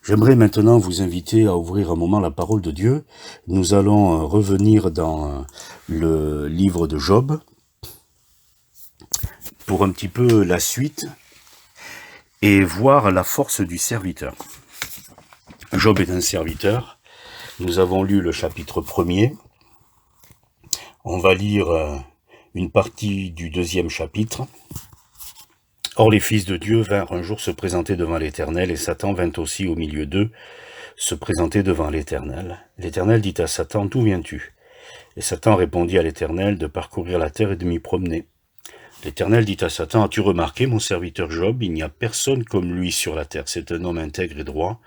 J'aimerais maintenant vous inviter à ouvrir un moment la parole de Dieu. Nous allons revenir dans le livre de Job pour un petit peu la suite et voir la force du serviteur. Job est un serviteur. Nous avons lu le chapitre 1er. On va lire une partie du 2e chapitre. Or les fils de Dieu vinrent un jour se présenter devant l'Éternel, et Satan vint aussi au milieu d'eux se présenter devant l'Éternel. L'Éternel dit à Satan, « D'où viens-tu » Et Satan répondit à l'Éternel, « De parcourir la terre et de m'y promener. » L'Éternel dit à Satan, « As-tu remarqué, mon serviteur Job, il n'y a personne comme lui sur la terre. C'est un homme intègre et droit,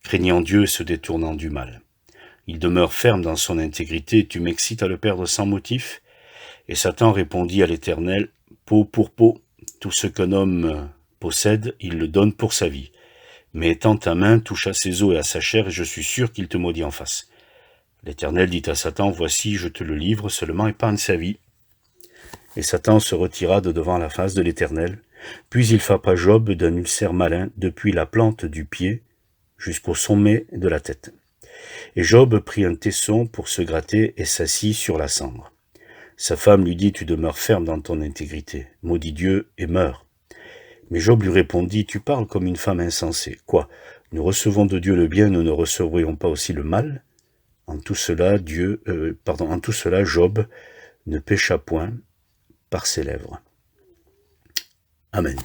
craignant Dieu et se détournant du mal. Il demeure ferme dans son intégrité, et tu m'excites à le perdre sans motif. » Et Satan répondit à l'Éternel, « Peau pour peau, tout ce qu'un homme possède, il le donne pour sa vie. Mais étends ta main, touche à ses os et à sa chair, et je suis sûr qu'il te maudit en face. » L'Éternel dit à Satan, « Voici, je te le livre, seulement épargne sa vie. » Et Satan se retira de devant la face de l'Éternel. Puis il frappa Job d'un ulcère malin, depuis la plante du pied jusqu'au sommet de la tête. Et Job prit un tesson pour se gratter et s'assit sur la cendre. Sa femme lui dit, « Tu demeures ferme dans ton intégrité, maudis Dieu et meurs. » Mais Job lui répondit, « Tu parles comme une femme insensée. Quoi, nous recevons de Dieu le bien, nous ne recevrions pas aussi le mal ?» En tout cela, Job ne pécha point par ses lèvres. Amen.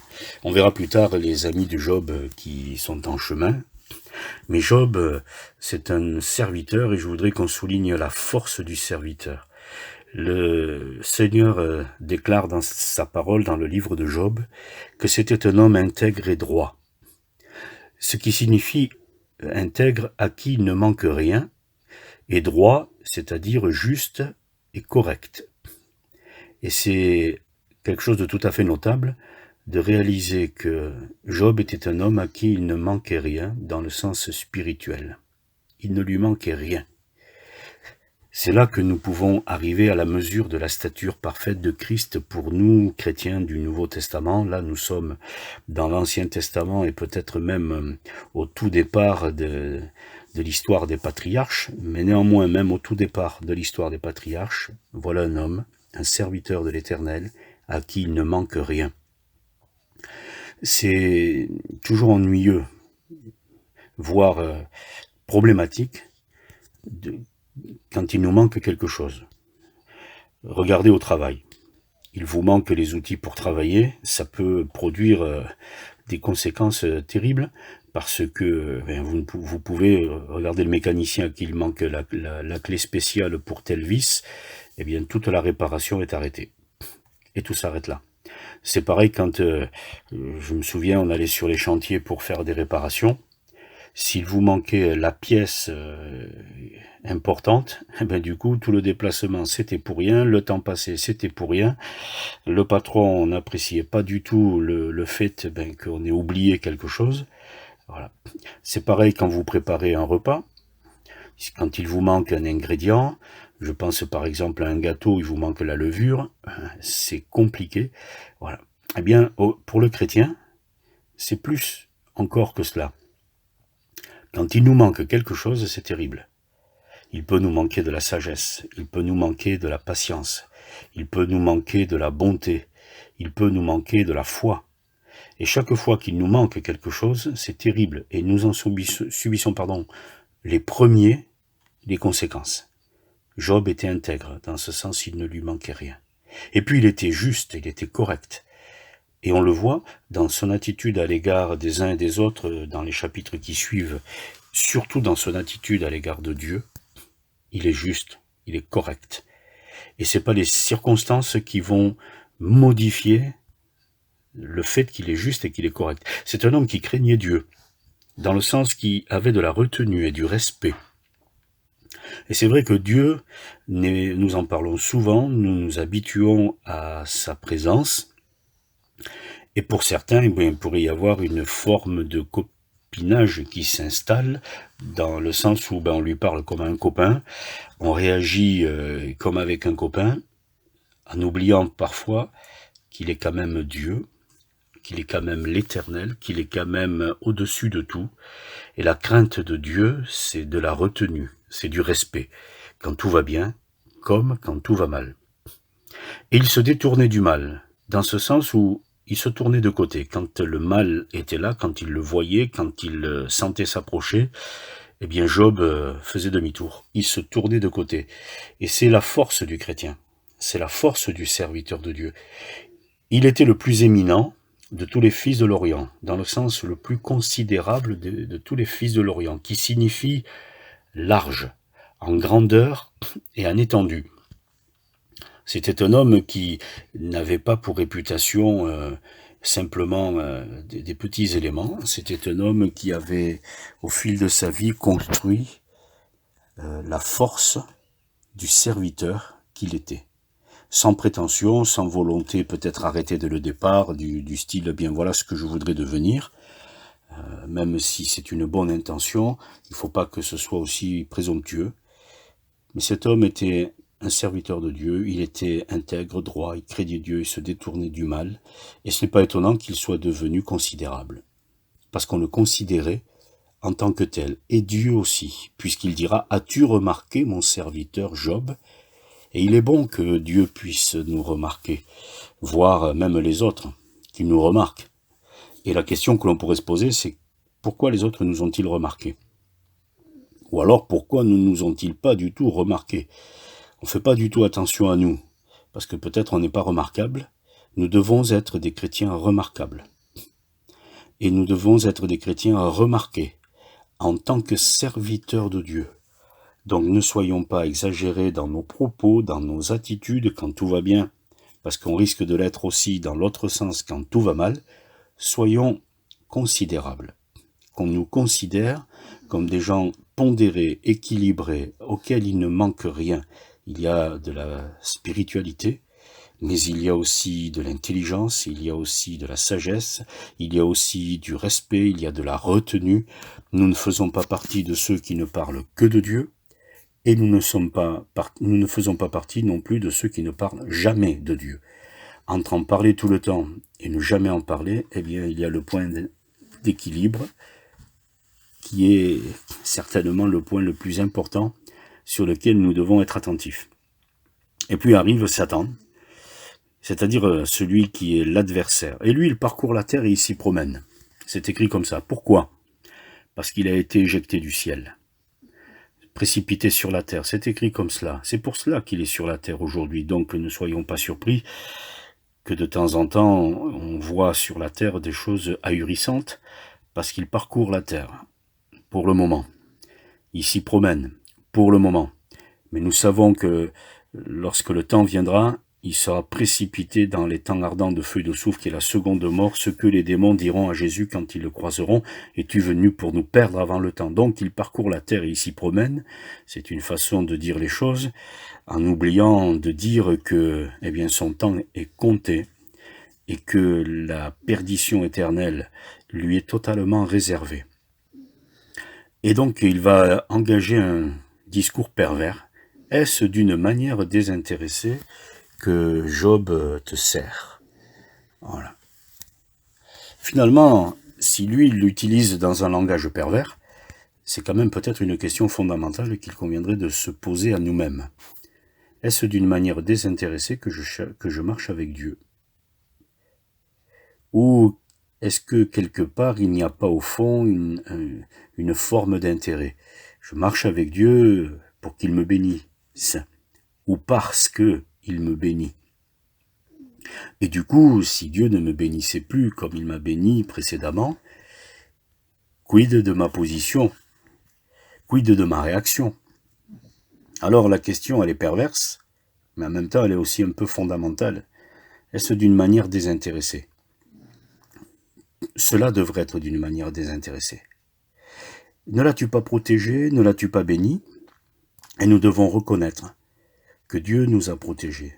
On verra plus tard les amis de Job qui sont en chemin. Mais Job, c'est un serviteur, et je voudrais qu'on souligne la force du serviteur. Le Seigneur déclare dans sa parole, dans le livre de Job, que c'était un homme intègre et droit. Ce qui signifie intègre à qui il ne manque rien, et droit, c'est-à-dire juste et correct. Et c'est quelque chose de tout à fait notable de réaliser que Job était un homme à qui il ne manquait rien dans le sens spirituel. Il ne lui manquait rien. C'est là que nous pouvons arriver à la mesure de la stature parfaite de Christ pour nous, chrétiens du Nouveau Testament. Là, nous sommes dans l'Ancien Testament et peut-être même au tout départ de l'histoire des patriarches. Mais néanmoins, même au tout départ de l'histoire des patriarches, voilà un homme, un serviteur de l'Éternel, à qui il ne manque rien. C'est toujours ennuyeux, voire problématique, quand il nous manque quelque chose. Regardez au travail. Il vous manque les outils pour travailler, ça peut produire des conséquences terribles, parce que vous pouvez regarder le mécanicien à qui il manque la clé spéciale pour tel vis, eh bien toute la réparation est arrêtée. Et tout s'arrête là. C'est pareil quand, je me souviens, on allait sur les chantiers pour faire des réparations. S'il vous manquait la pièce importante, eh ben du coup, tout le déplacement, c'était pour rien. Le temps passé, c'était pour rien. Le patron n'appréciait pas du tout le fait qu'on ait oublié quelque chose. Voilà. C'est pareil quand vous préparez un repas. Quand il vous manque un ingrédient, je pense par exemple à un gâteau, il vous manque la levure, c'est compliqué. Voilà. Eh bien, pour le chrétien, c'est plus encore que cela. Quand il nous manque quelque chose, c'est terrible. Il peut nous manquer de la sagesse, il peut nous manquer de la patience, il peut nous manquer de la bonté, il peut nous manquer de la foi. Et chaque fois qu'il nous manque quelque chose, c'est terrible. Et nous en subissons les premiers les conséquences. Job était intègre, dans ce sens il ne lui manquait rien. Et puis il était juste, il était correct. Et on le voit dans son attitude à l'égard des uns et des autres, dans les chapitres qui suivent, surtout dans son attitude à l'égard de Dieu. Il est juste, il est correct. Et c'est pas les circonstances qui vont modifier le fait qu'il est juste et qu'il est correct. C'est un homme qui craignait Dieu, dans le sens qui avait de la retenue et du respect. Et c'est vrai que Dieu, nous en parlons souvent, nous nous habituons à sa présence, et pour certains, il pourrait y avoir une forme de copinage qui s'installe, dans le sens où on lui parle comme à un copain, on réagit comme avec un copain, en oubliant parfois qu'il est quand même Dieu, qu'il est quand même l'Éternel, qu'il est quand même au-dessus de tout. Et la crainte de Dieu, c'est de la retenue, c'est du respect, quand tout va bien, comme quand tout va mal. Et il se détournait du mal, dans ce sens où il se tournait de côté. Quand le mal était là, quand il le voyait, quand il sentait s'approcher, eh bien Job faisait demi-tour. Il se tournait de côté. Et c'est la force du chrétien. C'est la force du serviteur de Dieu. Il était le plus éminent de tous les fils de l'Orient, dans le sens le plus considérable de tous les fils de l'Orient, qui signifie large, en grandeur et en étendue. C'était un homme qui n'avait pas pour réputation simplement des petits éléments. C'était un homme qui avait, au fil de sa vie, construit la force du serviteur qu'il était. Sans prétention, sans volonté peut-être arrêtée dès le départ, du style, bien voilà ce que je voudrais devenir. Même si c'est une bonne intention, il ne faut pas que ce soit aussi présomptueux. Mais cet homme était un serviteur de Dieu, il était intègre, droit, il craignait Dieu, il se détournait du mal, et ce n'est pas étonnant qu'il soit devenu considérable, parce qu'on le considérait en tant que tel, et Dieu aussi, puisqu'il dira « As-tu remarqué mon serviteur Job ?» Et il est bon que Dieu puisse nous remarquer, voire même les autres, qui nous remarquent. Et la question que l'on pourrait se poser, c'est pourquoi les autres nous ont-ils remarqués? Ou alors pourquoi ne nous ont-ils pas du tout remarqués? On ne fait pas du tout attention à nous, parce que peut-être on n'est pas remarquable. Nous devons être des chrétiens remarquables. Et nous devons être des chrétiens remarqués, en tant que serviteurs de Dieu. Donc ne soyons pas exagérés dans nos propos, dans nos attitudes quand tout va bien, parce qu'on risque de l'être aussi dans l'autre sens quand tout va mal. Soyons considérables, qu'on nous considère comme des gens pondérés, équilibrés, auxquels il ne manque rien. Il y a de la spiritualité, mais il y a aussi de l'intelligence, il y a aussi de la sagesse, il y a aussi du respect, il y a de la retenue. Nous ne faisons pas partie de ceux qui ne parlent que de Dieu, et nous ne faisons pas partie non plus de ceux qui ne parlent jamais de Dieu. Entre en parler tout le temps et ne jamais en parler, eh bien, il y a le point d'équilibre qui est certainement le point le plus important sur lequel nous devons être attentifs. Et puis arrive Satan, c'est-à-dire celui qui est l'adversaire. Et lui, il parcourt la terre et il s'y promène. C'est écrit comme ça. Pourquoi? Parce qu'il a été éjecté du ciel, précipité sur la terre. C'est écrit comme cela. C'est pour cela qu'il est sur la terre aujourd'hui. Donc ne soyons pas surpris que de temps en temps, on voit sur la terre des choses ahurissantes, parce qu'il parcourt la terre, pour le moment. Il s'y promène, pour le moment. Mais nous savons que lorsque le temps viendra, il sera précipité dans les temps ardents de feu et de soufre, qui est la seconde mort, ce que les démons diront à Jésus quand ils le croiseront, « Es-tu venu pour nous perdre avant le temps ?» Donc il parcourt la terre et il s'y promène. C'est une façon de dire les choses, en oubliant de dire que eh bien, son temps est compté, et que la perdition éternelle lui est totalement réservée. Et donc il va engager un discours pervers. Est-ce d'une manière désintéressée que Job te sert? Voilà. Finalement, si lui il l'utilise dans un langage pervers, c'est quand même peut-être une question fondamentale qu'il conviendrait de se poser à nous-mêmes. Est-ce d'une manière désintéressée que je marche avec Dieu? Ou est-ce que quelque part il n'y a pas au fond une forme d'intérêt? Je marche avec Dieu pour qu'il me bénisse, ou parce que il me bénit. Et du coup, si Dieu ne me bénissait plus comme il m'a béni précédemment, quid de ma position? Quid de ma réaction? Alors la question, elle est perverse, mais en même temps, elle est aussi un peu fondamentale. Est-ce d'une manière désintéressée? Cela devrait être d'une manière désintéressée. Ne l'as-tu pas protégé? Ne l'as-tu pas béni? Et nous devons reconnaître que Dieu nous a protégés.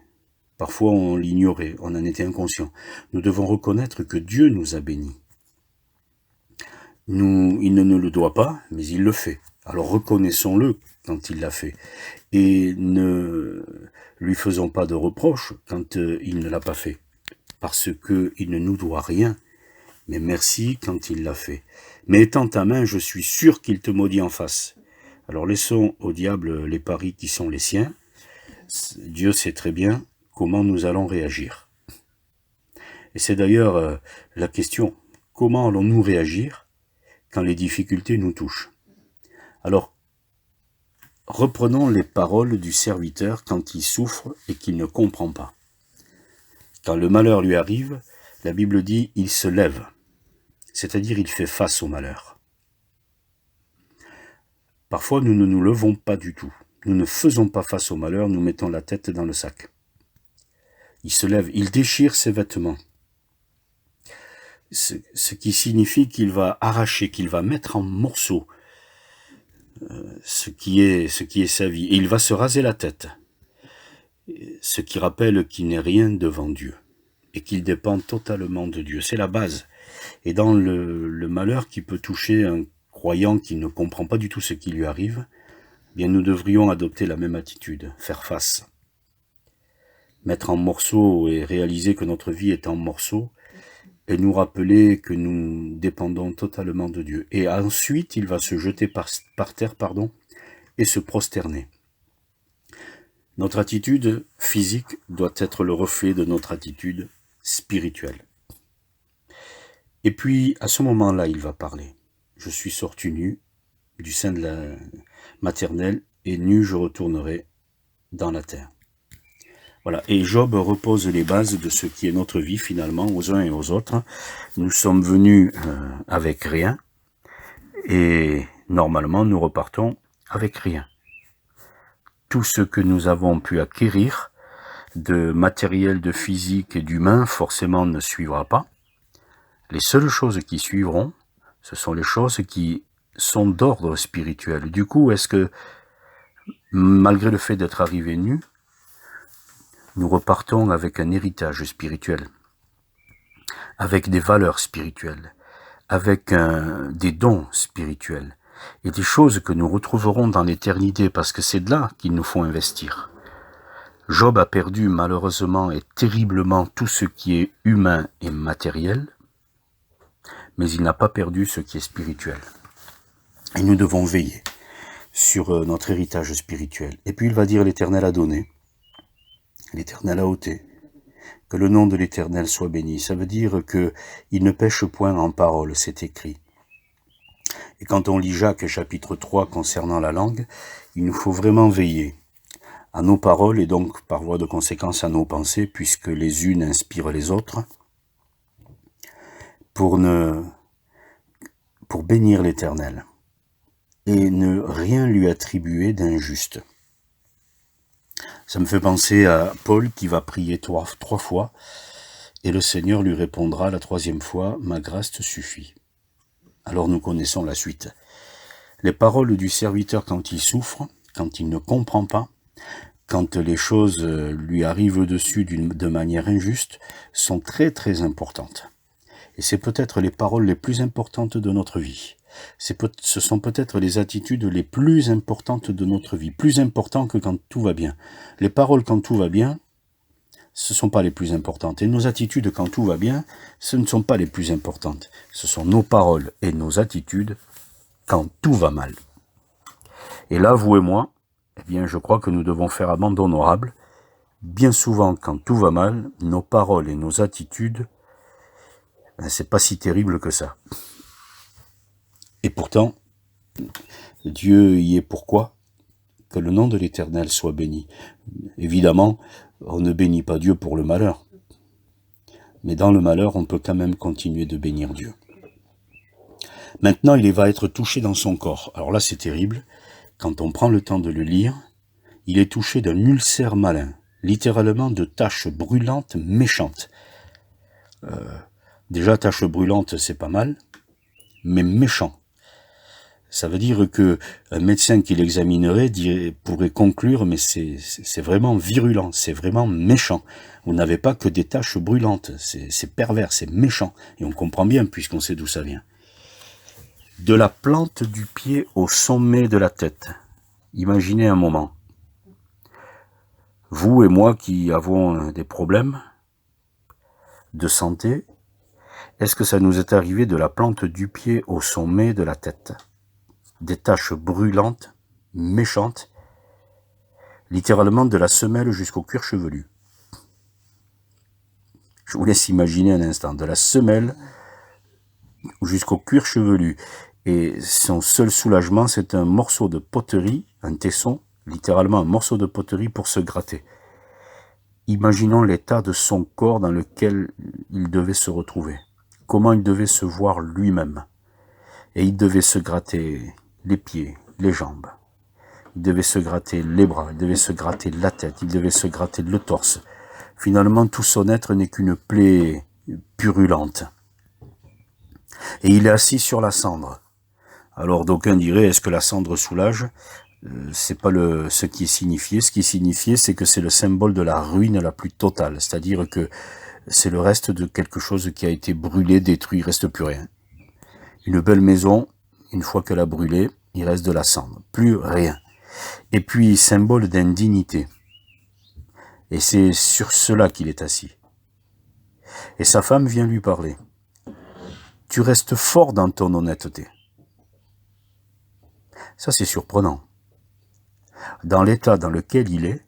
Parfois on l'ignorait, on en était inconscient. Nous devons reconnaître que Dieu nous a bénis. Il ne nous le doit pas, mais il le fait. Alors reconnaissons-le quand il l'a fait. Et ne lui faisons pas de reproches quand il ne l'a pas fait. Parce qu'il ne nous doit rien, mais merci quand il l'a fait. Mais étends ta main, je suis sûr qu'il te maudit en face. Alors laissons au diable les paris qui sont les siens. Dieu sait très bien comment nous allons réagir. Et c'est d'ailleurs la question, comment allons-nous réagir quand les difficultés nous touchent? Alors, reprenons les paroles du serviteur quand il souffre et qu'il ne comprend pas. Quand le malheur lui arrive, la Bible dit « il se lève », c'est-à-dire il fait face au malheur. Parfois, nous ne nous levons pas du tout. Nous ne faisons pas face au malheur, nous mettons la tête dans le sac. Il se lève, il déchire ses vêtements. Ce qui signifie qu'il va arracher, qu'il va mettre en morceaux ce qui est sa vie. Et il va se raser la tête. Ce qui rappelle qu'il n'est rien devant Dieu. Et qu'il dépend totalement de Dieu. C'est la base. Et dans le malheur qui peut toucher un croyant qui ne comprend pas du tout ce qui lui arrive, eh bien nous devrions adopter la même attitude, faire face. Mettre en morceaux et réaliser que notre vie est en morceaux, et nous rappeler que nous dépendons totalement de Dieu. Et ensuite, il va se jeter par terre, et se prosterner. Notre attitude physique doit être le reflet de notre attitude spirituelle. Et puis, à ce moment-là, il va parler. Je suis sorti nu du sein de la maternelle, et nu je retournerai dans la terre. Voilà. Et Job repose les bases de ce qui est notre vie finalement, aux uns et aux autres. Nous sommes venus avec rien, et normalement nous repartons avec rien. Tout ce que nous avons pu acquérir de matériel, de physique et d'humain, forcément ne suivra pas. Les seules choses qui suivront, ce sont les choses qui sont d'ordre spirituel. Du coup, est-ce que, malgré le fait d'être arrivé nus, nous repartons avec un héritage spirituel, avec des valeurs spirituelles, avec des dons spirituels, et des choses que nous retrouverons dans l'éternité, parce que c'est de là qu'il nous faut investir. Job a perdu malheureusement et terriblement tout ce qui est humain et matériel, mais il n'a pas perdu ce qui est spirituel. Et nous devons veiller sur notre héritage spirituel. Et puis il va dire l'Éternel a donné, l'Éternel a ôté, que le nom de l'Éternel soit béni. Ça veut dire que il ne pêche point en parole, c'est écrit. Et quand on lit Jacques chapitre 3 concernant la langue, il nous faut vraiment veiller à nos paroles et donc par voie de conséquence à nos pensées, puisque les unes inspirent les autres, pour bénir l'Éternel et ne rien lui attribuer d'injuste. Ça me fait penser à Paul qui va prier trois fois, et le Seigneur lui répondra la troisième fois, « Ma grâce te suffit ». Alors nous connaissons la suite. Les paroles du serviteur quand il souffre, quand il ne comprend pas, quand les choses lui arrivent dessus de manière injuste, sont très très importantes. Et c'est peut-être les paroles les plus importantes de notre vie. Ce sont peut-être les attitudes les plus importantes de notre vie, plus importantes que quand tout va bien. Les paroles quand tout va bien, ce ne sont pas les plus importantes. Et nos attitudes quand tout va bien, ce ne sont pas les plus importantes. Ce sont nos paroles et nos attitudes quand tout va mal. Et là, vous et moi, eh bien, je crois que nous devons faire amende honorable. Bien souvent, quand tout va mal, nos paroles et nos attitudes, c'est pas si terrible que ça. Et pourtant, Dieu y est pourquoi? Que le nom de l'Éternel soit béni. Évidemment, on ne bénit pas Dieu pour le malheur. Mais dans le malheur, on peut quand même continuer de bénir Dieu. Maintenant, il va être touché dans son corps. Alors là, c'est terrible. Quand on prend le temps de le lire, il est touché d'un ulcère malin, littéralement de taches brûlantes méchantes. Déjà, taches brûlantes, c'est pas mal, mais méchant. Ça veut dire que un médecin qui l'examinerait pourrait conclure, mais c'est vraiment virulent, c'est vraiment méchant. Vous n'avez pas que des taches brûlantes, c'est pervers, c'est méchant. Et on comprend bien, puisqu'on sait d'où ça vient. De la plante du pied au sommet de la tête. Imaginez un moment. Vous et moi qui avons des problèmes de santé, Est-ce que ça nous est arrivé de la plante du pied au sommet de la tête? Des taches brûlantes, méchantes, littéralement de la semelle jusqu'au cuir chevelu. Je vous laisse imaginer un instant, de la semelle jusqu'au cuir chevelu. Et son seul soulagement, c'est un morceau de poterie, un tesson, littéralement un morceau de poterie pour se gratter. Imaginons l'état de son corps dans lequel il devait se retrouver. Comment il devait se voir lui-même. Et il devait se gratter les pieds, les jambes. Il devait se gratter les bras, il devait se gratter la tête, il devait se gratter le torse. Finalement, tout son être n'est qu'une plaie purulente. Et il est assis sur la cendre. Alors d'aucuns diraient, est-ce que la cendre soulage? C'est pas ce qui est signifié. Ce qui est signifié, c'est que c'est le symbole de la ruine la plus totale. C'est-à-dire que c'est le reste de quelque chose qui a été brûlé, détruit, il reste plus rien. Une belle maison, une fois qu'elle a brûlé, il reste de la cendre, plus rien. Et puis, symbole d'indignité. Et c'est sur cela qu'il est assis. Et sa femme vient lui parler. Tu restes fort dans ton honnêteté. Ça, c'est surprenant. Dans l'état dans lequel il est,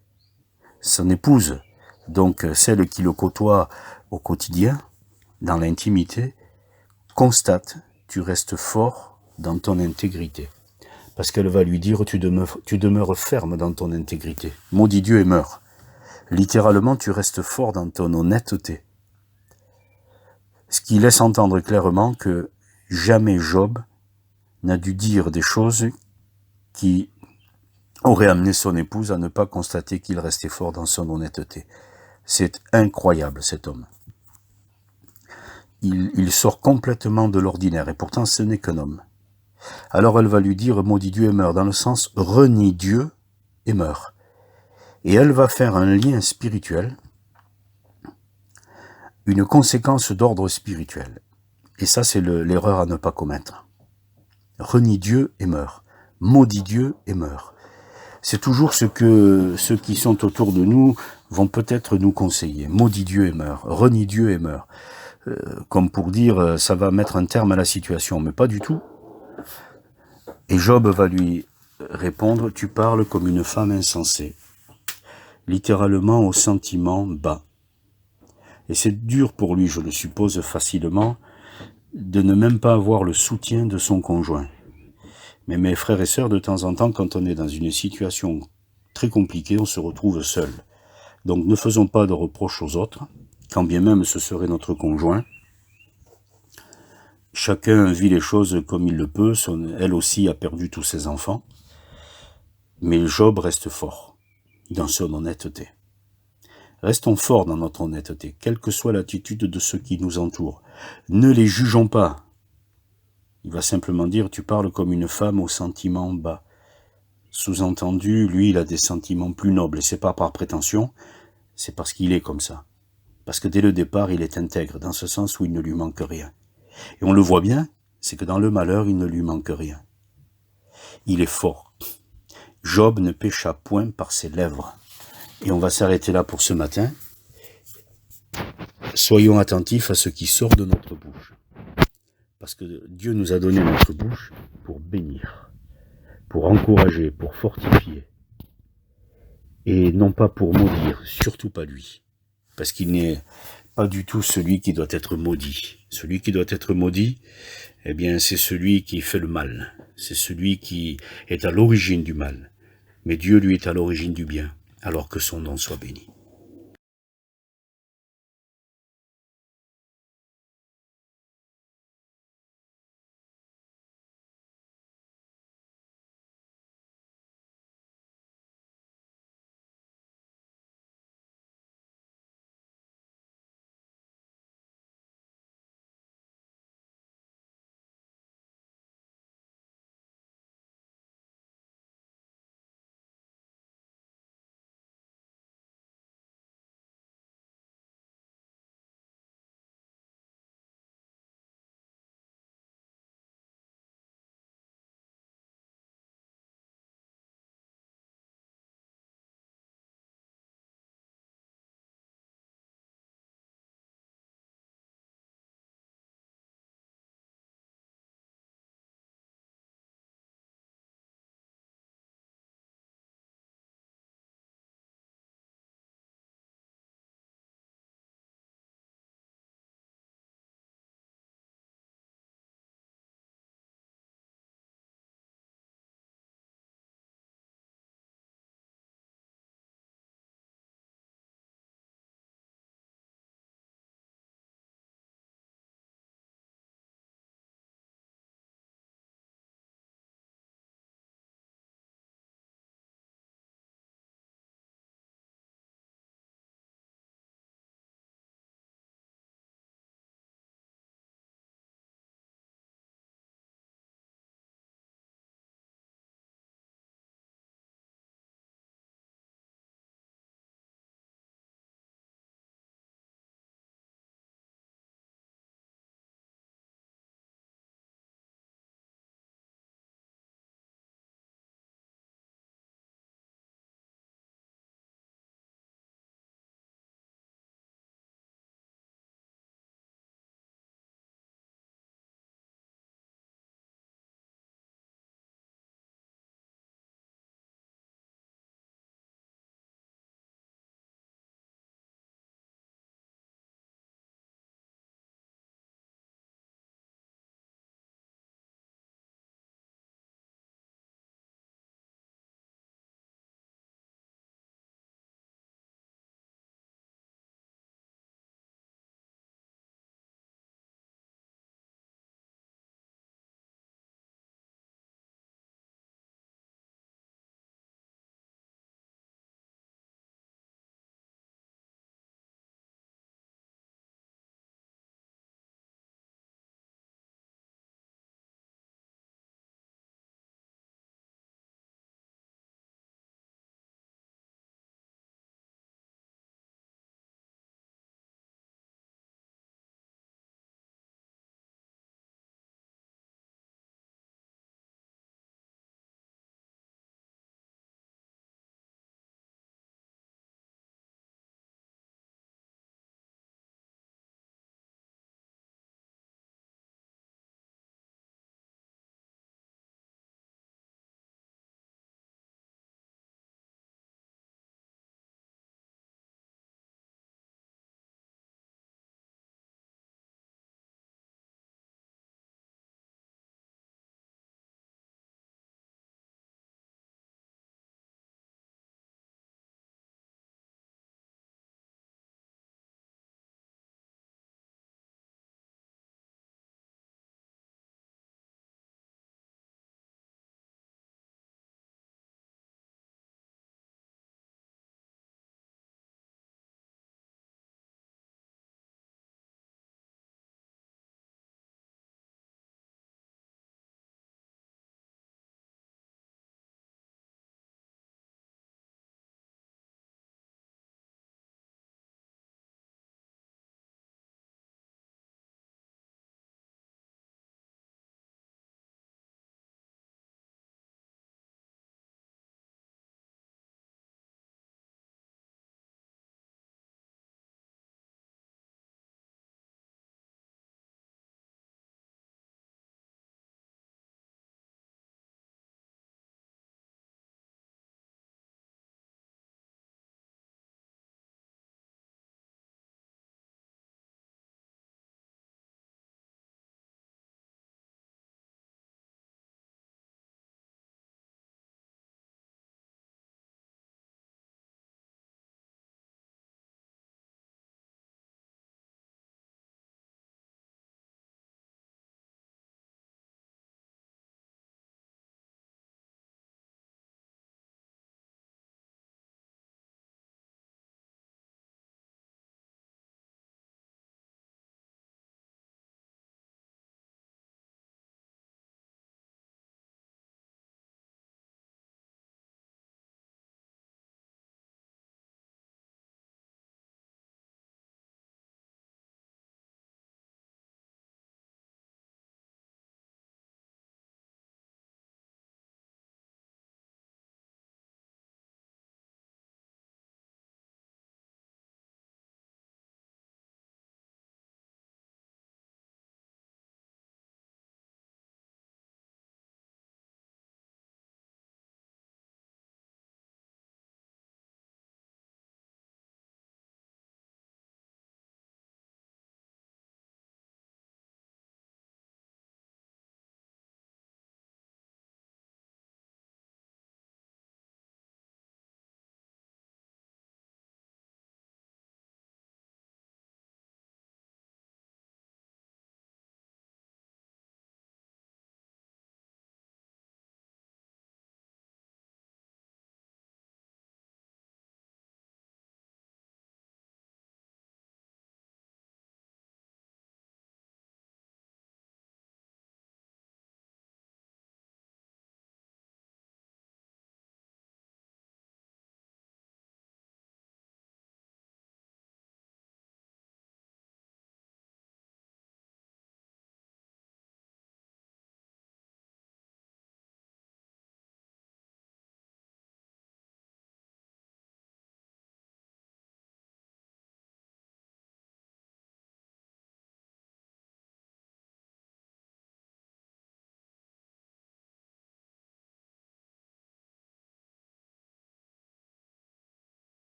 son épouse, donc celle qui le côtoie au quotidien, dans l'intimité, constate, tu restes fort dans ton intégrité. Parce qu'elle va lui dire, tu demeures ferme dans ton intégrité. Maudit Dieu et meurs. Littéralement, tu restes fort dans ton honnêteté. Ce qui laisse entendre clairement que jamais Job n'a dû dire des choses qui auraient amené son épouse à ne pas constater qu'il restait fort dans son honnêteté. C'est incroyable, cet homme. Il sort complètement de l'ordinaire, et pourtant ce n'est qu'un homme. Alors elle va lui dire, maudit Dieu et meurt, dans le sens, renie Dieu et meurt. Et elle va faire un lien spirituel, une conséquence d'ordre spirituel. Et ça, c'est l'erreur à ne pas commettre. Renie Dieu et meurt. Maudit Dieu et meurt. C'est toujours ce que ceux qui sont autour de nous vont peut-être nous conseiller. Maudit Dieu et meurt. Renie Dieu et meurt. Comme pour dire, ça va mettre un terme à la situation, mais pas du tout. Et Job va lui répondre, tu parles comme une femme insensée. Littéralement au sentiment bas. Et c'est dur pour lui, je le suppose facilement, de ne même pas avoir le soutien de son conjoint. Mais mes frères et sœurs, de temps en temps, quand on est dans une situation très compliquée, on se retrouve seul. Donc ne faisons pas de reproches aux autres, quand bien même ce serait notre conjoint. Chacun vit les choses comme il le peut, elle aussi a perdu tous ses enfants. Mais Job reste fort dans son honnêteté. Restons forts dans notre honnêteté, quelle que soit l'attitude de ceux qui nous entourent. Ne les jugeons pas. Il va simplement dire, tu parles comme une femme aux sentiments bas. Sous-entendu, lui, il a des sentiments plus nobles, et c'est pas par prétention, c'est parce qu'il est comme ça. Parce que dès le départ, il est intègre, dans ce sens où il ne lui manque rien. Et on le voit bien, c'est que dans le malheur, il ne lui manque rien. Il est fort. Job ne pécha point par ses lèvres. Et on va s'arrêter là pour ce matin. Soyons attentifs à ce qui sort de notre bouche. Parce que Dieu nous a donné notre bouche pour bénir, pour encourager, pour fortifier. Et non pas pour maudire, surtout pas lui. Parce qu'il n'est pas du tout celui qui doit être maudit. Celui qui doit être maudit, eh bien, c'est celui qui fait le mal. C'est celui qui est à l'origine du mal. Mais Dieu, lui, est à l'origine du bien, alors que son nom soit béni.